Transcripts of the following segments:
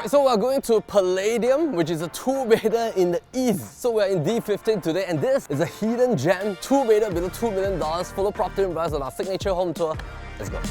Alright, so we're going to Palladium, which is a two-bedder in the east. So we're in D15 today, and this is a hidden gem, two-bedder below $2 million. Follow PropertyLimBrothers on our signature home tour. Let's go.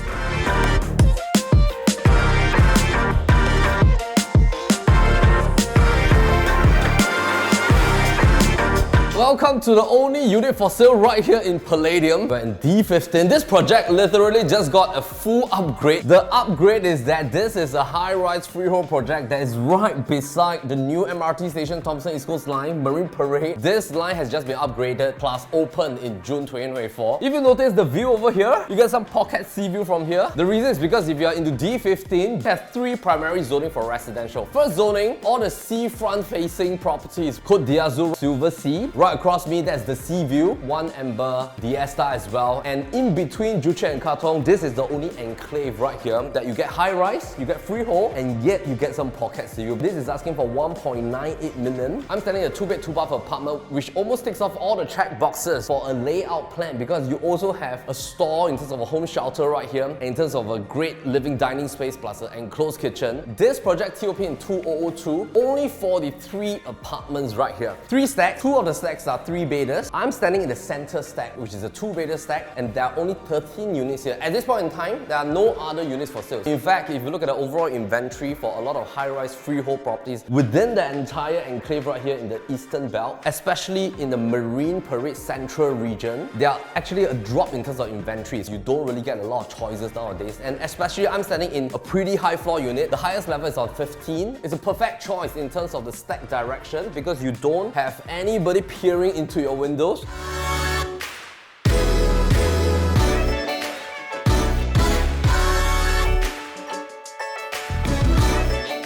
Welcome to the only unit for sale right here in Palladium. We're in D15. This project literally just got a full upgrade. The upgrade is that this is a high-rise freehold project that is right beside the new MRT station, Thomson East Coast Line, Marine Parade. This line has just been upgraded plus opened in June 2024. If you notice the view over here, you get some pocket sea view from here. The reason is because if you are into D15, there's three primary zoning for residential. First zoning, all the seafront facing properties. Côte d'Azur, Silver Sea. Right across me, that's the sea view, One Amber, Diesta as well. And in between Joo Chiat and Katong, this is the only enclave right here that you get high rise, you get freehold, and yet you get some pocket sea view. This is asking for 1.98 million. I'm selling a 2-bed, 2-bath apartment, which almost takes off all the check boxes for a layout plan, because you also have a store in terms of a home shelter right here, and in terms of a great living dining space plus an enclosed kitchen. This project TOP in 2002, only for the 3 apartments right here. 3 stacks, 2 of the stacks are 3-bedders. I'm standing in the center stack, which is a 2-bedder stack, and there are only 13 units here. At this point in time, there are no other units for sale. In fact, if you look at the overall inventory for a lot of high-rise freehold properties within the entire enclave right here in the Eastern Belt, especially in the Marine Parade Central region, there are actually a drop in terms of inventories. You don't really get a lot of choices nowadays, and especially I'm standing in a pretty high floor unit. The highest level is on 15. It's a perfect choice in terms of the stack direction because you don't have anybody peering into your windows.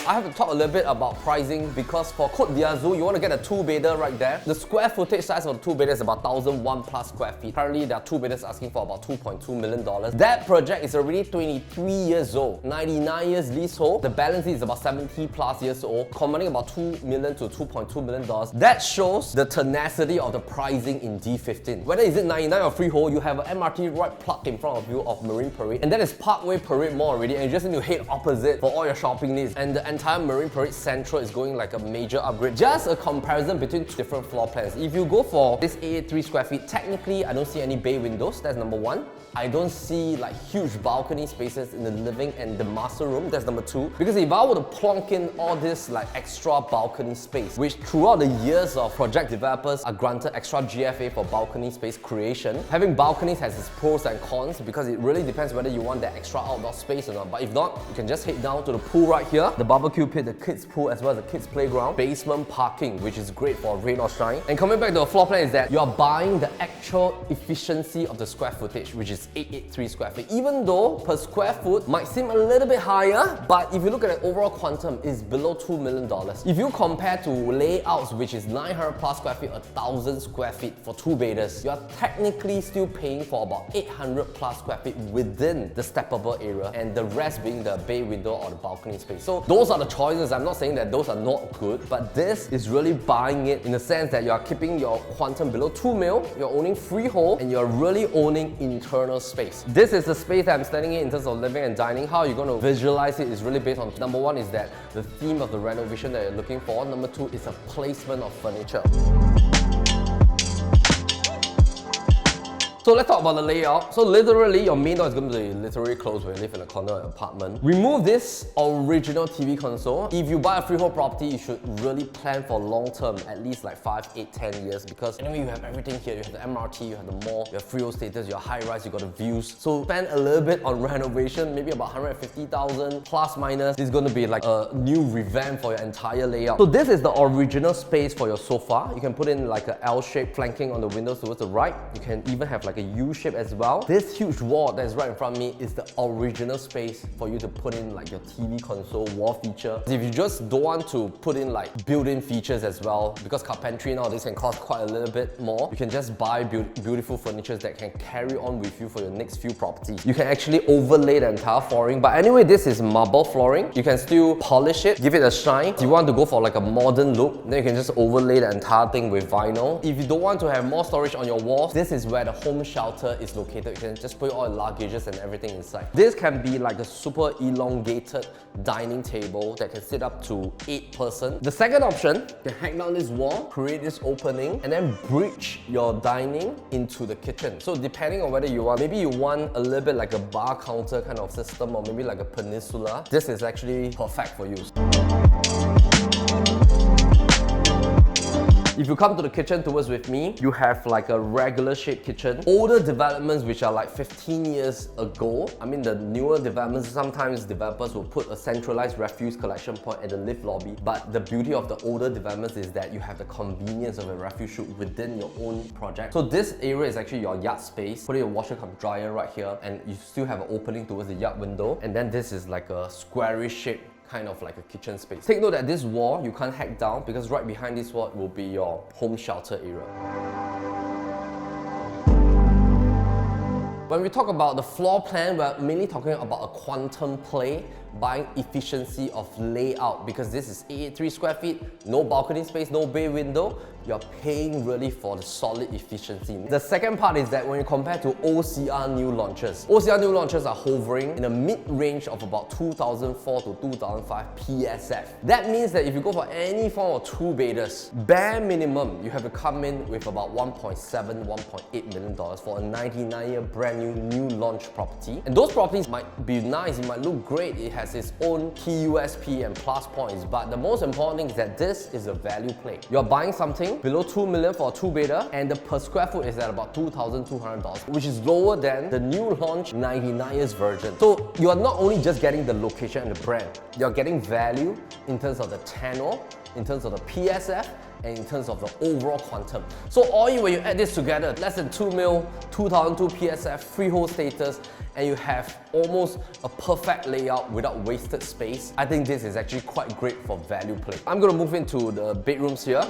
I have to talk a little bit about pricing because for Côte d'Azur, you want to get a 2-bedder right there. The square footage size of the 2-bedder is about 1,001 plus square feet. Currently, there are 2-bedders asking for about $2.2 million. That project is already 23 years old, 99 years leasehold. The balance is about 70 plus years old, commanding about $2 million to $2.2 million. That shows the tenacity of the pricing in D15. Whether is it 99 or freehold, you have an MRT right plugged in front of you of Marine Parade, and that is Parkway Parade Mall already, and you just need to head opposite for all your shopping needs. And the entire Marine Parade Central is going like a major upgrade. Just a comparison between 2 different floor plans. If you go for this 83 square feet, technically I don't see any bay windows, that's number 1. I don't see like huge balcony spaces in the living and the master room, that's number 2. Because if I were to plonk in all this like extra balcony space, which throughout the years of project developers are granted extra GFA for balcony space creation, having balconies has its pros and cons because it really depends whether you want that extra outdoor space or not. But if not, you can just head down to the pool right here, the barbecue pit, the kids pool as well as the kids playground, basement parking, which is great for rain or shine. And coming back to the floor plan is that you are buying the actual efficiency of the square footage, which is 883 square feet. Even though per square foot might seem a little bit higher, but if you look at the overall quantum, it's below $2 million. If you compare to layouts, which is 900 plus square feet, 1,000 square feet for 2-bedders, you are technically still paying for about 800 plus square feet within the steppable area, and the rest being the bay window or the balcony space. So those are the choices. I'm not saying that those are not good, but this is really buying it in the sense that you are keeping your quantum below 2 mil, you're owning freehold, and you're really owning internal space. This is the space that I'm standing in terms of living and dining. How you're going to visualize it is really based on, number 1 is that the theme of the renovation that you're looking for. Number 2 is a placement of furniture. So let's talk about the layout. So literally, your main door is going to be literally closed when you live in a condo or apartment. Remove this original TV console. If you buy a freehold property, you should really plan for long term, at least like 5, 8, 10 years, because anyway, you have everything here. You have the MRT, you have the mall, you have freehold status, you have high rise, you got the views. So spend a little bit on renovation, maybe about 150,000 plus minus. This is going to be like a new revamp for your entire layout. So this is the original space for your sofa. You can put in like an L shape flanking on the windows towards the right. You can even have like a U shape as well. This huge wall that is right in front of me is the original space for you to put in like your TV console wall feature. If you just don't want to put in like built-in features as well, because carpentry nowadays can cost quite a little bit more, you can just buy beautiful furniture that can carry on with you for your next few properties. You can actually overlay the entire flooring, but anyway, this is marble flooring. You can still polish it, give it a shine. If you want to go for like a modern look, then you can just overlay the entire thing with vinyl. If you don't want to have more storage on your walls, this is where the home home shelter is located. You can just put all your luggages and everything inside. This can be like a super elongated dining table that can sit up to 8 person. The second option, you can hang down this wall, create this opening, and then bridge your dining into the kitchen. So depending on whether you want, maybe you want a little bit like a bar counter kind of system, or maybe like a peninsula, this is actually perfect for you. If you come to the kitchen towards with me, you have like a regular shaped kitchen. Older developments which are like 15 years ago, I mean the newer developments, sometimes developers will put a centralized refuse collection point at the lift lobby. But the beauty of the older developments is that you have the convenience of a refuse chute within your own project. So this area is actually your yard space. Put your washer cum dryer right here, and you still have an opening towards the yard window. And then this is like a squarish shape, kind of like a kitchen space. Take note that this wall you can't hack down, because right behind this wall will be your home shelter area. When we talk about the floor plan, we're mainly talking about a quantum play, buying efficiency of layout, because this is 883 square feet, no balcony space, no bay window. You're paying really for the solid efficiency. The second part is that when you compare to OCR new launches are hovering in a mid-range of about 2004 to 2005 PSF. That means that if you go for any form of two-beders, bare minimum, you have to come in with about $1.7, $1.8 million for a 99-year brand new launch property. And those properties might be nice, it might look great, it has its own key USP and plus points, but the most important thing is that this is a value play. You're buying something below $2 million for a two-bedder, and the per square foot is at about $2,200, which is lower than the new launch 99 years version. So you're not only just getting the location and the brand, you're getting value in terms of the tenure, in terms of the PSF, and in terms of the overall quantum. So when you add this together, less than 2 mil, 2002 PSF, freehold status, and you have almost a perfect layout without wasted space. I think this is actually quite great for value play. I'm gonna move into the bedrooms here.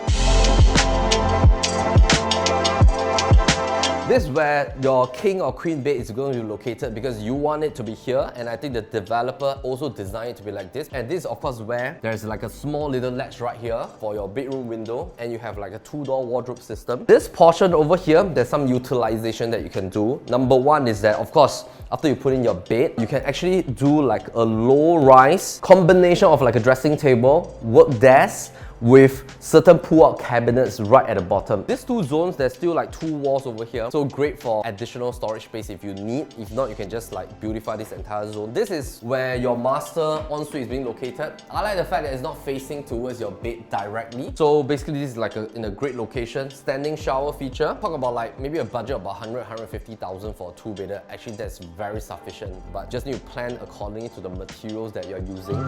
This is where your king or queen bed is going to be located, because you want it to be here, and I think the developer also designed it to be like this. And this is of course where there's like a small little latch right here for your bedroom window, and you have like a 2-door wardrobe system. This portion over here, there's some utilization that you can do. Number one is that of course, after you put in your bed, you can actually do like a low-rise combination of like a dressing table, work desk, with certain pull-out cabinets right at the bottom. These two zones, there's still like 2 walls over here, so great for additional storage space if you need. If not, you can just like beautify this entire zone. This is where your master ensuite is being located. I like the fact that it's not facing towards your bed directly. So basically this is like in a great location. Standing shower feature. Talk about like maybe a budget of about $150,000 for a two-bedder. Actually that's very sufficient, but just need to plan accordingly to the materials that you're using.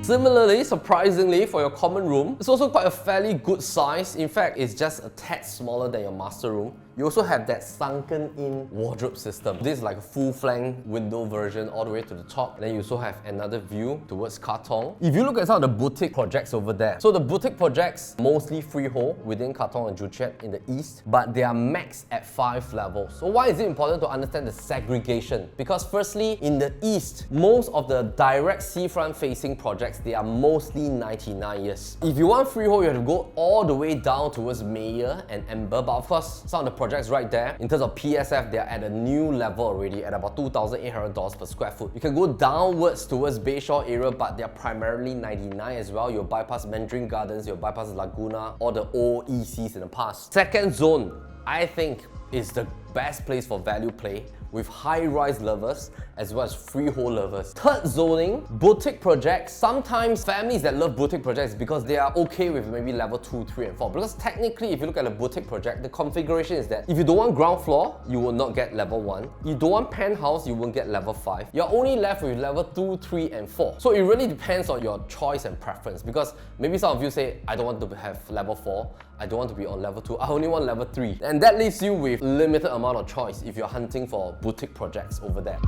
Similarly, surprisingly, for your common room, it's also quite a fairly good size. In fact, it's just a tad smaller than your master room. You also have that sunken-in wardrobe system. This is like a full-flank window version all the way to the top. Then you also have another view towards Katong. If you look at some of the boutique projects over there, so the boutique projects mostly freehold within Katong and Joo Chiat in the east, but they are maxed at 5 levels. So why is it important to understand the segregation? Because firstly, in the east, most of the direct seafront facing projects, they are mostly 99 years. If you want freehold, you have to go all the way down towards Mayer and Amber, but of course, some of the projects right there, in terms of PSF, they are at a new level already at about $2,800 per square foot. You can go downwards towards Bayshore area, but they are primarily 99 as well. You'll bypass Mandarin Gardens, you'll bypass Laguna, or the old ECs in the past. Second zone, I think, is the best place for value play, with high-rise lovers as well as freehold lovers. Third zoning, boutique projects. Sometimes families that love boutique projects because they are okay with maybe level 2, 3 and 4. Because technically, if you look at a boutique project, the configuration is that if you don't want ground floor, you will not get level 1. You don't want penthouse, you won't get level 5. You're only left with level 2, 3 and 4. So it really depends on your choice and preference, because maybe some of you say, I don't want to have level 4, I don't want to be on level 2, I only want level 3. And that leaves you with limited amount of choice if you're hunting for boutique projects over there.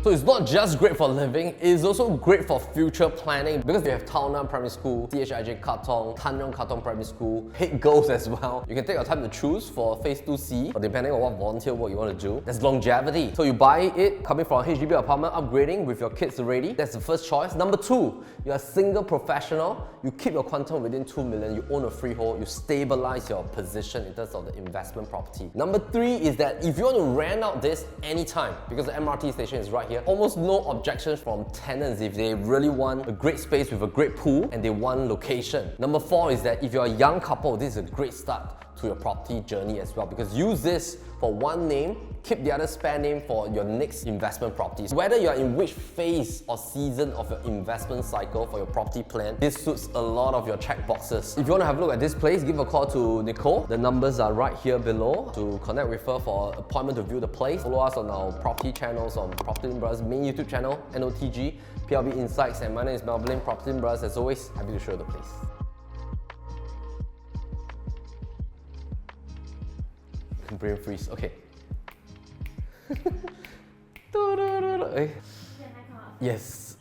So it's not just great for living, it's also great for future planning because we have Tao Nan Primary School, CHIJ Katong, Tanjong Katong Primary School, Head Girls as well. You can take your time to choose for Phase 2C, or depending on what volunteer work you want to do. There's longevity. So you buy it coming from a HDB apartment, upgrading with your kids already. That's the first choice. Number 2, you're a single professional. You keep your quantum within 2 million, you own a freehold, you stabilize your position in terms of the investment property. Number 3 is that if you want to rent out this anytime, because the MRT station is right here, almost no objections from tenants if they really want a great space with a great pool and they want location. Number 4 is that if you're a young couple, this is a great start to your property journey as well, because use this for one name, keep the other spare name for your next investment properties. Whether you're in which phase or season of your investment cycle for your property plan, this suits a lot of your check boxes. If you want to have a look at this place, give a call to Nicole. The numbers are right here below to connect with her for an appointment to view the place. Follow us on our property channels on PropertyLimBrothers main YouTube channel, NOTG, PLB Insights, and my name is Melvin Lim, PropertyLimBrothers. As always, happy to show you the place. Brain freeze, okay. Yes.